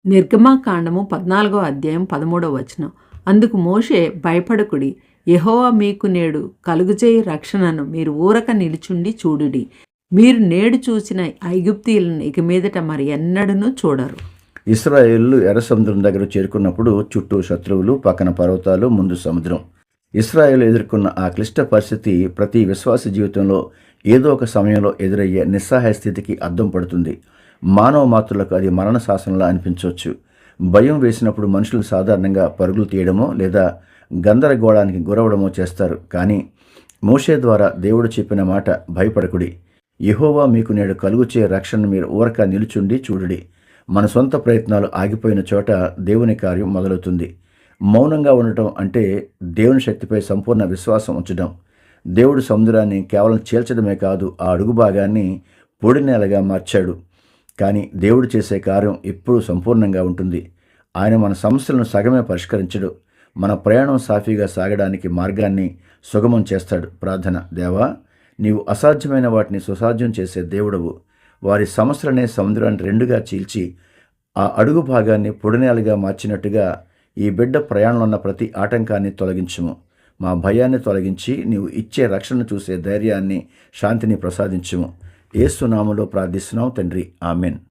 నిర్గమాకాండము 14వ అధ్యాయం 13వ వచనం. అందుకు మోషే, భయపడకుడి, యెహోవా మీకు నేడు కలుగజేయు రక్షణను మీరు ఊరక నిలుచుండి చూడుడి. మీరు నేడు చూసిన ఐగుప్తీయులను ఇక మీదట మరి ఎన్నడూనూ చూడరు. ఇశ్రాయేలు ఎర్ర సముద్రం దగ్గర చేరుకున్నప్పుడు చుట్టూ శత్రువులు, పక్కన పర్వతాలు, ముందు సముద్రం. ఇశ్రాయేలు ఎదుర్కొన్న ఆ క్లిష్ట పరిస్థితి ప్రతి విశ్వాస జీవితంలో ఏదో ఒక సమయంలో ఎదురయ్యే నిస్సహాయ స్థితికి అద్దం పడుతుంది. మానవ మాతృలకు అది మరణ శాసనంలా అనిపించవచ్చు. భయం వేసినప్పుడు మనుషులు సాధారణంగా పరుగులు తీయడమో లేదా గందరగోళానికి గురవడమో చేస్తారు. కానీ మోషే ద్వారా దేవుడు చెప్పిన మాట, భయపడకుడి, యెహోవా మీకు నేడు కలుగుచే రక్షణను మీరు ఊరక నిలుచుండి చూడుడి. మన సొంత ప్రయత్నాలు ఆగిపోయిన చోట దేవుని కార్యం మొదలవుతుంది. మౌనంగా ఉండటం అంటే దేవుని శక్తిపై సంపూర్ణ విశ్వాసం ఉంచడం. దేవుడు సముద్రాన్ని కేవలం చీల్చడమే కాదు, ఆ అడుగు భాగాన్ని పొడి నేలగా మార్చాడు. కానీ దేవుడు చేసే కార్యం ఎప్పుడూ సంపూర్ణంగా ఉంటుంది. ఆయన మన సమస్యలను సగమే పరిష్కరించడు, మన ప్రయాణం సాఫీగా సాగడానికి మార్గాన్ని సుగమం చేస్తాడు. ప్రార్థన. దేవా, నీవు అసాధ్యమైన వాటిని సుసాధ్యం చేసే దేవుడవు. వారి సమస్యలనే సముద్రాన్ని రెండుగా చీల్చి ఆ అడుగు భాగాన్ని పొడినేలుగా మార్చినట్టుగా ఈ బిడ్డ ప్రయాణంలో ఉన్న ప్రతి ఆటంకాన్ని తొలగించుము. మా భయాన్ని తొలగించి నీవు ఇచ్చే రక్షణ చూసే ధైర్యాన్ని, శాంతిని ప్రసాదించుము. యేసు నామములో ప్రార్థిస్తున్నాం తండ్రి. ఆమెన్.